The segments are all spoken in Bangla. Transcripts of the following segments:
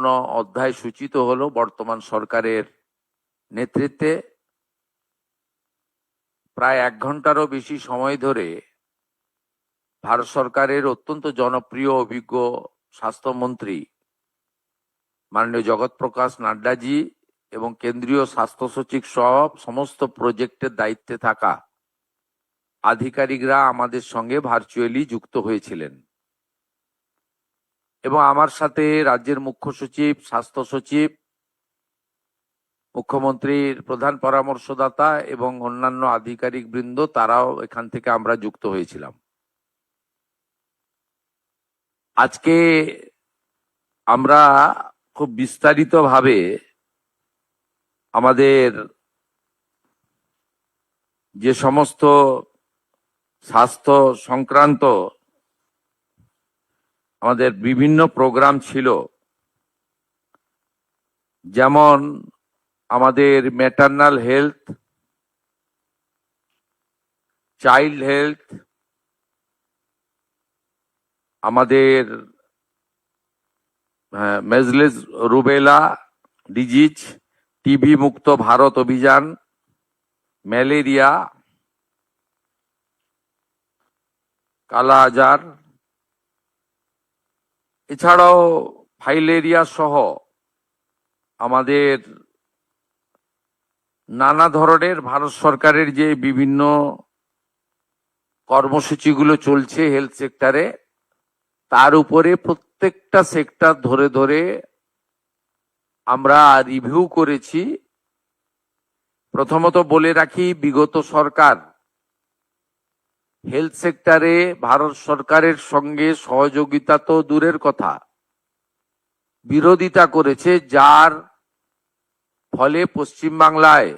সুবর্ণ অধ্যায় সূচিত হলো বর্তমান সরকারের নেতৃত্বে। প্রায় 1 ঘন্টারও বেশি সময় ধরে ভারত সরকারের অত্যন্ত জনপ্রিয় অভিজ্ঞ স্বাস্থ্যমন্ত্রী মাননীয় জগৎ প্রকাশ নাড্ডাজি এবং কেন্দ্রীয় স্বাস্থ্য সচিব সহ সমস্ত প্রজেক্টের দায়িত্বে থাকা আধিকারিকরা আমাদের সঙ্গে ভার্চুয়ালি যুক্ত হয়েছিলেন এবং আমার সাথে রাজ্যের মুখ্য সচিব, স্বাস্থ্য সচিব, মুখ্যমন্ত্রীর প্রধান পরামর্শদাতা এবং অন্যান্য আধিকারিক বৃন্দ, তারাও এখান থেকে আমরা যুক্ত হয়েছিলাম। আজকে আমরা খুব বিস্তারিতভাবে আমাদের যে সমস্ত স্বাস্থ্য সংক্রান্ত আমাদের বিভিন্ন প্রোগ্রাম ছিল, যেমন আমাদের ম্যাটারনাল হেলথ, চাইল্ড হেলথ, আমাদের মেজলেস রুবেলা ডিজিজ, টিবি মুক্ত ভারত অভিযান, ম্যালেরিয়া, কালা আজার, এছাড়াও ফাইলেরিয়া সহ আমাদের নানা ধরনের ভারত সরকারের যে বিভিন্ন কর্মসূচিগুলো চলছে হেলথ সেক্টরে, তার উপরে প্রত্যেকটা সেক্টর ধরে ধরে আমরা রিভিউ করেছি। প্রথমত বলে রাখি, বিগত সরকার হেলথ সেক্টরে ভারত সরকারের সঙ্গে সহযোগিতা তো দূরের কথা, বিরোধিতা করেছে, যার ফলে পশ্চিমবাংলায়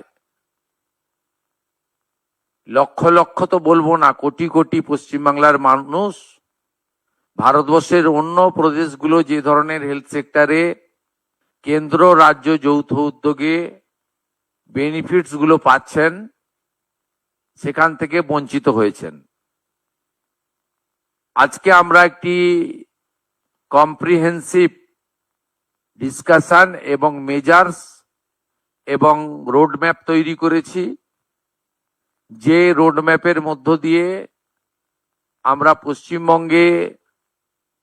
লক্ষ লক্ষ তো বলবো না, কোটি কোটি পশ্চিমবাংলার মানুষ ভারতবর্ষের অন্য প্রদেশগুলো যে ধরনের হেলথ সেক্টরে কেন্দ্র রাজ্য যৌথ উদ্যোগে বেনিফিটস গুলো পাচ্ছেন, সেখান থেকে বঞ্চিত হয়েছেন। আজকে আমরা একটি কম্প্রিহেন্সিভ ডিসকাশন এবং মেজার্স এবং রোডম্যাপ তৈরি করেছি, যে রোডম্যাপের মধ্য দিয়ে আমরা পশ্চিমবঙ্গে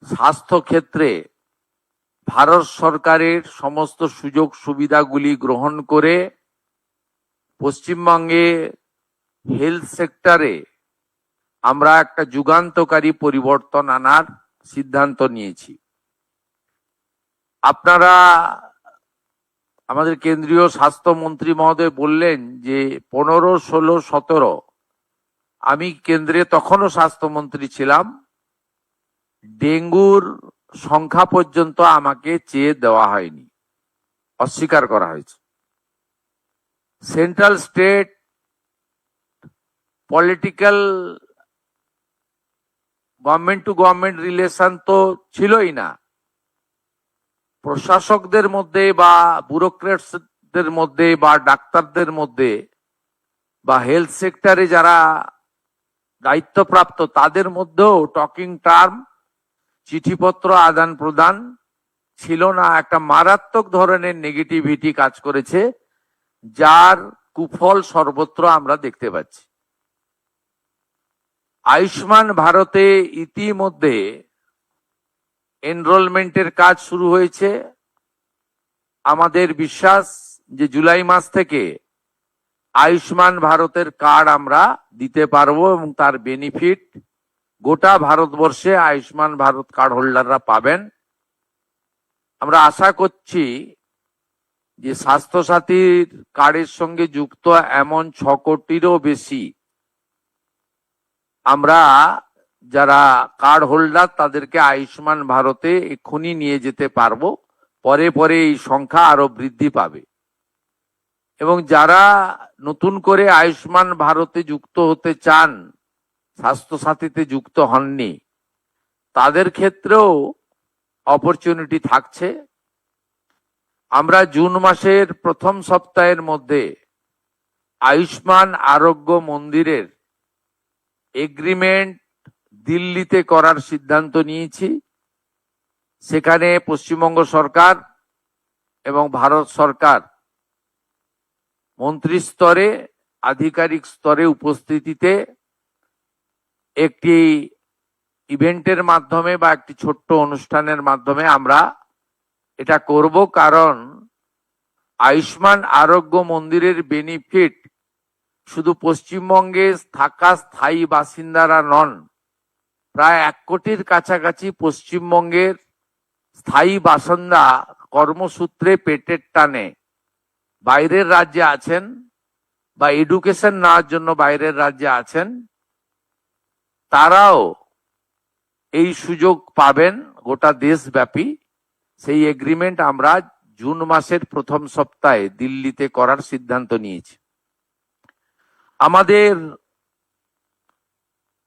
স্বাস্থ্য ক্ষেত্রে ভারত সরকারের সমস্ত সুযোগ সুবিধাগুলি গ্রহণ করে পশ্চিমবঙ্গে হেলথ সেক্টরে আমরা একটা যুগান্তকারী পরিবর্তন আনার সিদ্ধান্ত নিয়েছি। আপনারা, আমাদের কেন্দ্রীয় স্বাস্থ্যমন্ত্রী মহোদয় বললেন যে 15, 16, 17, আমি কেন্দ্রে তখনও স্বাস্থ্যমন্ত্রী ছিলাম, ডেঙ্গুর সংখ্যা পর্যন্ত আমাকে চেয়ে দেওয়া হয়নি, অস্বীকার করা হয়েছে। Central state political government to government relation তো ছিলই না, প্রশাসকদের মধ্যে বা ব্যুরোক্রেটসদের মধ্যে বা ডাক্তারদের মধ্যে বা হেলথ সেক্টরে যারা দায়িত্বপ্রাপ্ত তাদের মধ্যেও টকিং টার্ম, চিঠিপত্র আদান প্রদান ছিল না। একটা মারাত্মক ধরনের নেগেটিভিটি কাজ করেছে, যার কুফল সর্বত্র আমরা দেখতে পাচ্ছি। আয়ুষ্মান ভারতে ইতিমধ্যে এনরোলমেন্টের কাজ শুরু হয়েছে। আমাদের বিশ্বাস যে জুলাই মাস থেকে আয়ুষ্মান ভারতের কার্ড আমরা দিতে পারবো এবং তার বেনিফিট গোটা ভারতবর্ষে আয়ুষ্মান ভারত কার্ড হোল্ডাররা পাবেন। আমরা আশা করছি যে স্বাস্থ্যসাথীর কার্ডের সঙ্গে যুক্ত এমন 6 কোটিরও বেশি আমরা যারা কার্ড হোল্ডার তাদেরকে আয়ুষ্মান ভারতে এক্ষুনি নিয়ে যেতে পারবো। পরে পরে এই সংখ্যা আরো বৃদ্ধি পাবে এবং যারা নতুন করে আয়ুষ্মান ভারতে যুক্ত হতে চান, স্বাস্থ্যসাথীতে যুক্ত হননি, তাদের ক্ষেত্রেও অপরচুনিটি থাকছে। আমরা জুন মাসের প্রথম সপ্তাহের মধ্যে আয়ুষ্মান আরোগ্য মন্দিরের এগ্রিমেন্ট দিল্লিতে করার সিদ্ধান্ত নিয়েছি। সেখানে পশ্চিমবঙ্গ সরকার এবং ভারত সরকার মন্ত্রী স্তরে, আধিকারিক স্তরে উপস্থিতিতে একটি ইভেন্টের মাধ্যমে বা একটি ছোট্ট অনুষ্ঠানের মাধ্যমে আমরা এটা করব। কারণ আয়ুষ্মান আরোগ্য মন্দিরের বেনিফিট শুধু পশ্চিমবঙ্গে থাকা স্থায়ী বাসিন্দারা নন, প্রায় 1 কোটির কাছাকাছি পশ্চিমবঙ্গের স্থায়ী বাসিন্দা কর্মসূত্রে পেটের টানে বাইরের রাজ্যে আছেন বা এডুকেশন নেওয়ার জন্য বাইরের রাজ্যে আছেন, তারাও এই সুযোগ পাবেন গোটা দেশব্যাপী। সেই এগ্রিমেন্ট আমরা জুন মাসের প্রথম সপ্তাহে দিল্লিতে করার সিদ্ধান্ত নিয়েছি। আমাদের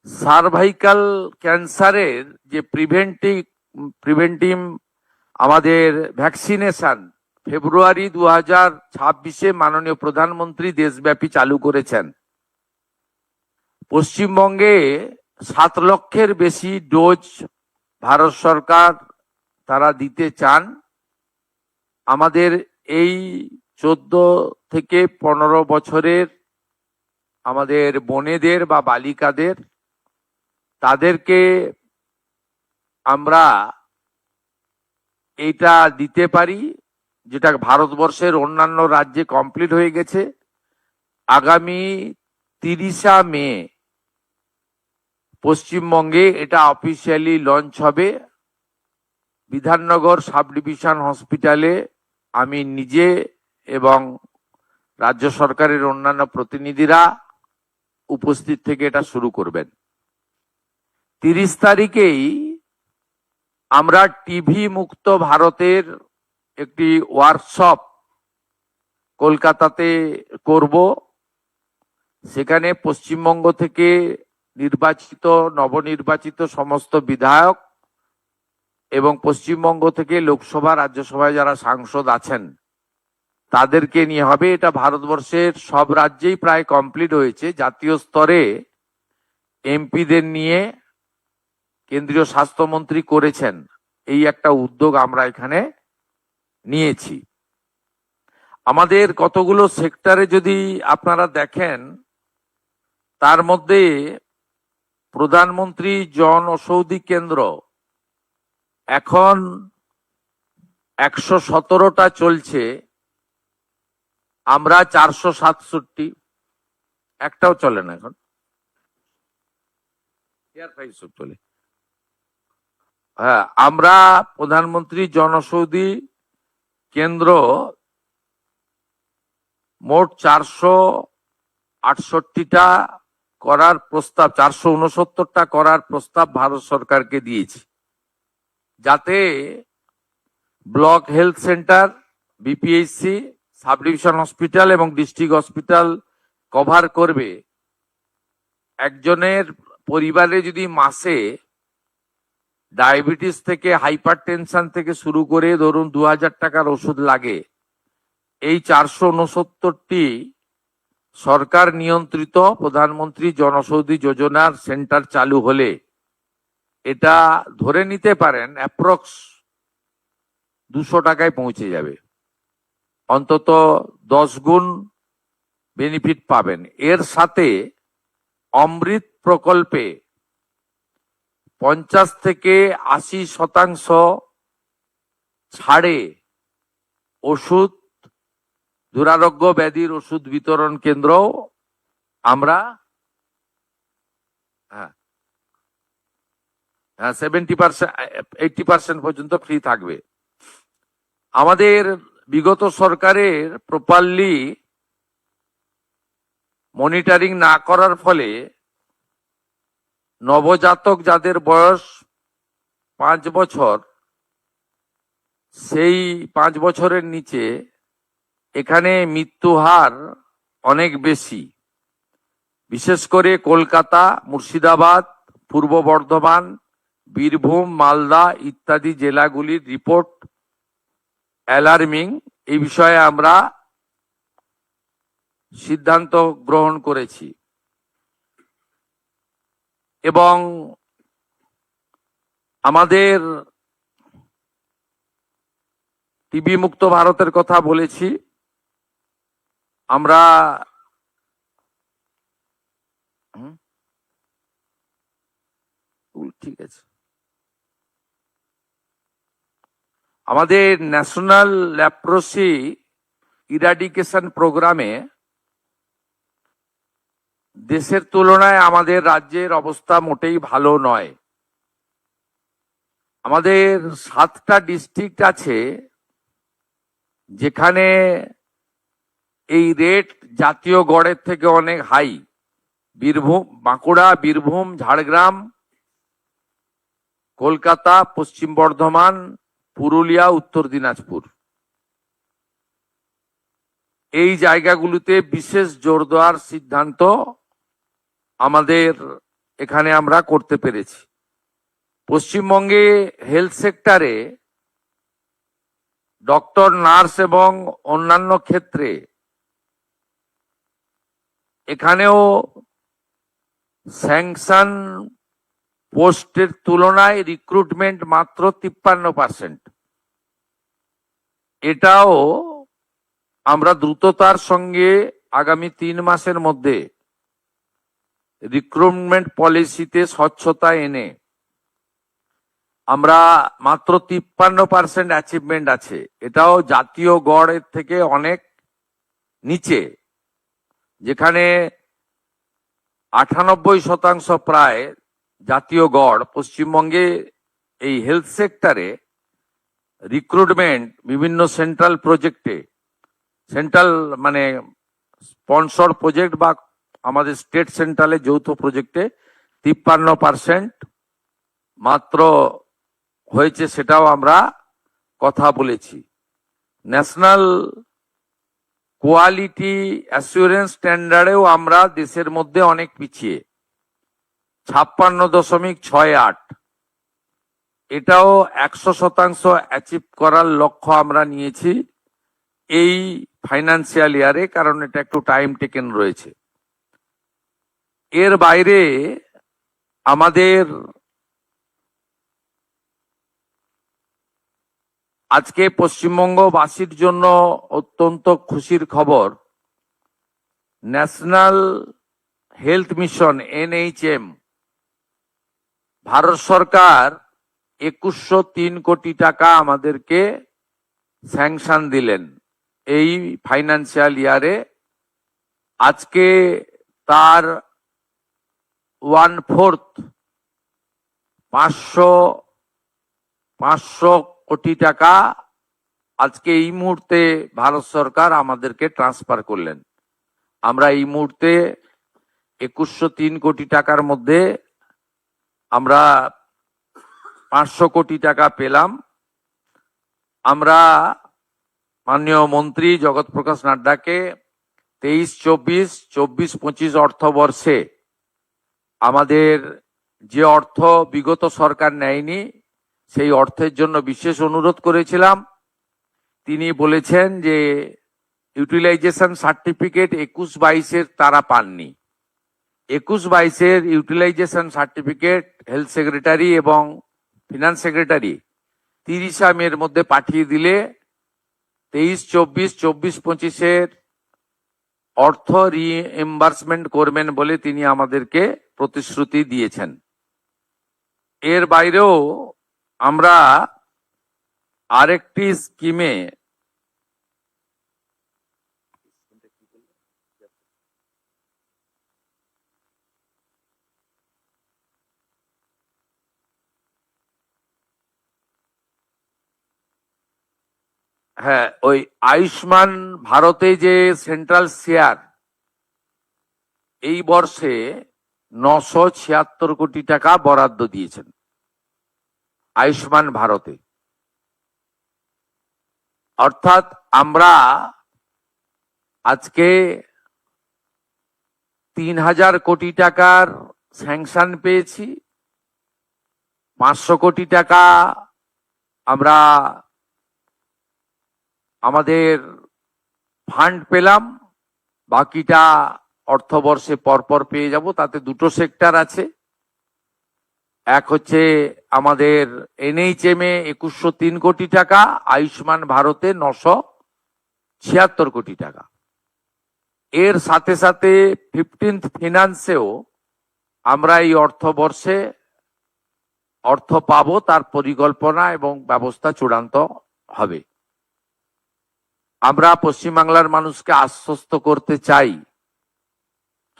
সার্ভাইকাল ক্যান্সারের যে প্রিভেন্টিভ আমাদের ভ্যাকসিনেশন ফেব্রুয়ারি 2026-এ মাননীয় প্রধানমন্ত্রী দেশব্যাপী চালু করেছেন। পশ্চিমবঙ্গে 7 লক্ষের বেশি ডোজ ভারত সরকার তারা দিতে চান। আমাদের এই 14 থেকে 15 বছরের আমাদের বোনেদের বা বালিকাদের, তাদেরকে আমরা এটা দিতে পারি, যেটা ভারতবর্ষের অন্যান্য রাজ্যে কমপ্লিট হয়ে গেছে। আগামী 30 মে পশ্চিমবঙ্গে এটা অফিসিয়ালি লঞ্চ হবে। বিধাননগর সাব ডিভিশন হসপিটালে আমি নিজে এবং রাজ্য সরকারের অন্যান্য প্রতিনিধিরা উপস্থিত থেকে এটা শুরু করবেন। 30 তারিখেই আমরা টিভি মুক্ত ভারতের একটি ওয়ার্কশপ কলকাতাতে করব। সেখানে পশ্চিমবঙ্গ থেকে নবনির্বাচিত সমস্ত বিধায়ক এবং পশ্চিমবঙ্গ থেকে লোকসভা, রাজ্যসভায় যারা সাংসদ আছেন তাদেরকে নিয়ে হবে। এটা ভারতবর্ষের সব রাজ্যেই প্রায় কমপ্লিট হয়েছে। জাতীয় স্তরে এমপিদের নিয়ে কেন্দ্রীয় স্বাস্থ্যমন্ত্রী করেছেন। এই একটা উদ্যোগ আমরা এখানে নিয়েছি। আমাদের কতগুলো সেক্টরে যদি আপনারা দেখেন, তার মধ্যে প্রধানমন্ত্রী জন ঔষধি কেন্দ্র এখন 117টা চলছে। আমরা 467, একটাও চলে না এখন, চলে। হ্যাঁ, আমরা প্রধানমন্ত্রী জনঔষধি কেন্দ্র মোট 468টা করার প্রস্তাব, 469টা করার প্রস্তাব ভারত সরকারকে দিয়েছি, যাতে block health centre, BPHC, sub division hospital এবং ডিস্ট্রিক্ট হসপিটাল কভার করবে। একজনের পরিবারে যদি মাসে ডায়াবেটিস থেকে হাইপার টেনশন থেকে শুরু করে ধরুন 2000 টাকার ওষুধ লাগে, এই 469টি সরকার নিয়ন্ত্রিত প্রধানমন্ত্রী জনঔষধি যোজনার সেন্টার চালু হলে এটা ধরে নিতে পারেন অ্যাপ্রক্স 200 টাকায় পৌঁছে যাবে। অন্তত 10 গুণ বেনিফিট পাবেন। এর সাথে অমৃত প্রকল্পে 50 থেকে 80% ছাড়ে ওষুধ, দুরারোগ্য ব্যাধির ওষুধ বিতরণ কেন্দ্র আমরা 70%, 80% পর্যন্ত ফ্রি থাকবে। আমাদের বিগত সরকারের প্রপারলি মনিটরিং না করার ফলে নবজাতক যাদের বয়স 5 বছর, সেই 5 বছরের নিচে এখানে মৃত্যু হার অনেক বেশি। বিশেষ করে কলকাতা, মুর্শিদাবাদ, পূর্ব বর্ধমান, বীরভূম, মালদা ইত্যাদি জেলাগুলির রিপোর্ট অ্যালার্মিং। এই বিষয়ে আমরা সিদ্ধান্ত গ্রহণ করেছি এবং আমাদের টিবি মুক্ত ভারতের কথা বলেছি। আমরা ঠিক আছে, আমাদের ন্যাশনাল ল্যাপ্রোসি ইরাডিকেশন প্রোগ্রামে দেশের তুলনায় আমাদের রাজ্যের অবস্থা মোটেই ভালো নয়। আমাদের 7টা ডিস্ট্রিক্ট আছে যেখানে এই রেট জাতীয় গড়ের থেকে অনেক হাই। বীরভূম, বাঁকুড়া, বীরভূম, ঝাড়গ্রাম, কলকাতা, পশ্চিম বর্ধমান, পুরুলিয়া, উত্তর দিনাজপুর। এই জায়গাগুলোতে বিশেষ জোর দেওয়ার সিদ্ধান্ত আমাদের এখানে আমরা করতে পেরেছি। পশ্চিমবঙ্গে হেলথ সেক্টরে ডক্টর, নার্স এবং অন্যান্য ক্ষেত্রে এখানেও স্যাংশন পোস্টের তুলনায় রিক্রুটমেন্ট মাত্র 53%। এটাও আমরা দ্রুততার সঙ্গে আগামী 3 মাসের মধ্যে রিক্রুটমেন্ট পলিসিতে স্বচ্ছতা এনে আমরা মাত্র 53% অ্যাচিভমেন্ট আছে। এটাও জাতীয় গড়ের থেকে অনেক নিচে, যেখানে 98% প্রায় জাতীয় গড়। পশ্চিমবঙ্গে এই হেলথ সেক্টরে রিক্রুটমেন্ট বিভিন্ন সেন্ট্রাল প্রজেক্টে, সেন্ট্রাল মানে স্পন্সর প্রজেক্ট বা আমাদের স্টেট সেন্ট্রালের যৌথ প্রজেক্টে 53% মাত্র হয়েছে, সেটাও আমরা কথা বলেছি। ন্যাশনাল কোয়ালিটি অ্যাসুরেন্স স্ট্যান্ডার্ডেও আমরা দেশের মধ্যে অনেক পিছিয়ে, 56.68। এটাও 100% অ্যাচিভ করার লক্ষ্য আমরা নিয়েছি এই ফাইন্যান্সিয়াল ইয়ারে, কারণ এটা একটু টাইম টেকেন রয়েছে। এর বাইরে আমাদের আজকে পশ্চিমবঙ্গবাসীর জন্য অত্যন্ত খুশির খবর, national health mission NHM Bharat সরকার 2103 কোটি টাকা আমাদেরকে স্যাংশন দিলেন এই ফাইন্যান্সিয়াল ইয়ারে। আজকে তার 1/4 500 কোটি টাকা আজকে এই মুহূর্তে ভারত সরকার আমাদেরকে ট্রান্সফার করলেন। আমরা এই মুহূর্তে 2103 কোটি টাকার মধ্যে আমরা 500 কোটি টাকা পেলাম। আমরা মাননীয় মন্ত্রী জগৎ প্রকাশ নাড্ডাকে 23-24, 24-25 অর্থবর্ষে আমাদের যে অর্থ বিগত সরকার নেয়নি সেই অর্থের জন্য বিশেষ অনুরোধ করেছিলাম। তিনি বলেছেন যে ইউটিলাইজেশন সার্টিফিকেট 21-22 তারা পাননি। 21-22 ইউটিলাইজেশন সার্টিফিকেট হেলথ সেক্রেটারি এবং ফিনান্স সেক্রেটারি 30 মের মধ্যে পাঠিয়ে দিলে 23-24, 24-25 অর্থ রিএম্বার্সমেন্ট করবেন বলে তিনি আমাদেরকে প্রতিশ্রুতি দিয়েছেন। এর বাইরেও আমরা আরেকটি স্কিমে ওই আয়ুষ্মান ভারতে যে সেন্ট্রাল শেয়ার এই বর্ষে 976 কোটি টাকা বরাদ্দ দিয়েছেন আয়ুষ্মান ভারতে। অর্থাৎ আমরা আজকে 3000 কোটি টাকার স্যাংশন পেয়েছি, 500 কোটি টাকা আমরা আমাদের ফান্ড পেলাম, বাকিটা অর্থবর্ষে পরপর পেয়ে যাব। তাতে দুটো সেক্টর আছে, এক হচ্ছে আমাদের NHM এ 2103 কোটি টাকা, আয়ুষ্মান ভারতে 976 কোটি টাকা। এর সাথে সাথে 15th ফিনান্সেও আমরা এই অর্থবর্ষে অর্থ পাবো, তার পরিকল্পনা এবং ব্যবস্থা চূড়ান্ত হবে। আমরা পশ্চিমবাংলার মানুষকে আশ্বস্ত করতে চাই,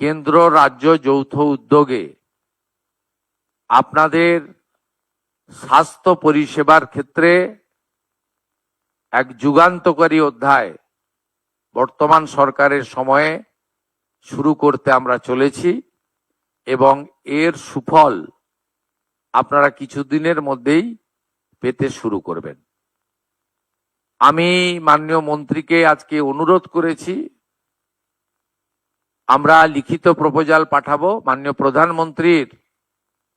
কেন্দ্র রাজ্য যৌথ উদ্যোগে আপনাদের স্বাস্থ্য পরিষেবার ক্ষেত্রে এক যুগান্তকারী অধ্যায় বর্তমান সরকারের সময়ে শুরু করতে আমরা চলেছি এবং এর সুফল আপনারা কিছুদিনের মধ্যেই পেতে শুরু করবেন। আমি মাননীয় মন্ত্রীকে আজকে অনুরোধ করেছি, আমরা লিখিত প্রপোজাল পাঠাবো। মাননীয় প্রধানমন্ত্রীর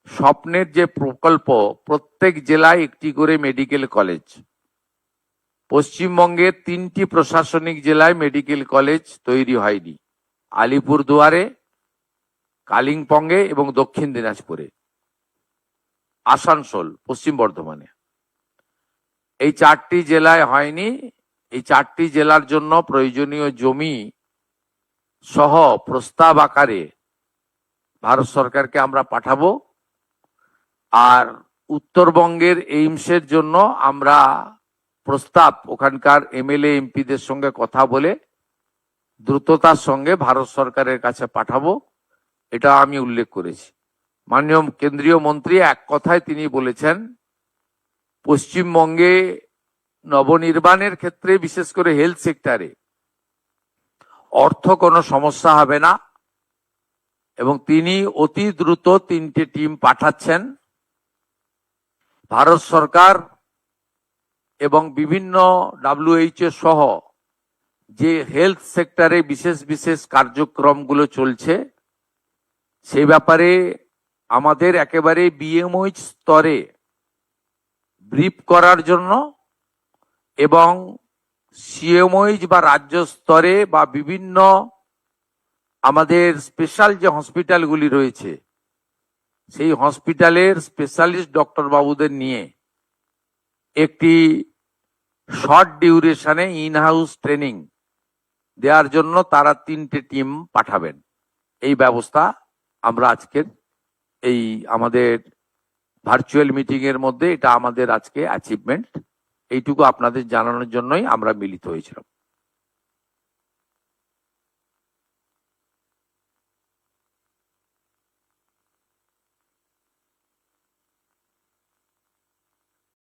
স্বপ্নের যে প্রকল্প, প্রত্যেক জেলায় একটি করে মেডিকেল কলেজ, পশ্চিমবঙ্গের 3টি প্রশাসনিক জেলায় মেডিকেল কলেজ তৈরি হয়নি, আলিপুরদুয়ারে, কালিম্পংয়ে এবং দক্ষিণ দিনাজপুরে, আসানসোল, পশ্চিম বর্ধমানে। এই 4টি জেলায় হয়নি। এই 4টি জেলার জন্য প্রয়োজনীয় জমি সহ প্রস্তাব আকারে ভারত সরকারকে আমরা পাঠাবো। আর উত্তরবঙ্গের এইমসের জন্য আমরা প্রস্তাব ওখানকার MLA MPদের সঙ্গে কথা বলে দ্রুততার সঙ্গে ভারত সরকারের কাছে পাঠাবো, এটা আমি উল্লেখ করেছি। মাননীয় কেন্দ্রীয় মন্ত্রী এক কথায় তিনি বলেছেন, পশ্চিমবঙ্গে নবনির্মাণের ক্ষেত্রে বিশেষ করে হেলথ সেক্টরে অর্থ কোনো সমস্যা হবে না এবং তিনি অতি দ্রুত 3টে টিম পাঠাচ্ছেন। ভারত সরকার এবং বিভিন্ন WHO সহ যে হেলথ সেক্টরে বিশেষ বিশেষ কার্যক্রমগুলো চলছে, সেই ব্যাপারে আমাদের একেবারে BMOH স্তরে ব্রিফ করার জন্য এবং CMOH বা রাজ্য স্তরে বা বিভিন্ন আমাদের স্পেশাল যে হসপিটালগুলি রয়েছে, সেই হসপিটালের স্পেশালিস্ট ডক্টর বাবুদের নিয়ে একটি শর্ট ডিউরেশনে ইনহাউস ট্রেনিং দেওয়ার জন্য তারা 3টে টিম পাঠাবেন। এই ব্যবস্থা আমরা আজকের এই আমাদের ভার্চুয়াল মিটিং এর মধ্যে, এটা আমাদের আজকে অ্যাচিভমেন্ট। এইটুকু আপনাদের জানানোর জন্যই আমরা মিলিত হয়েছিলাম।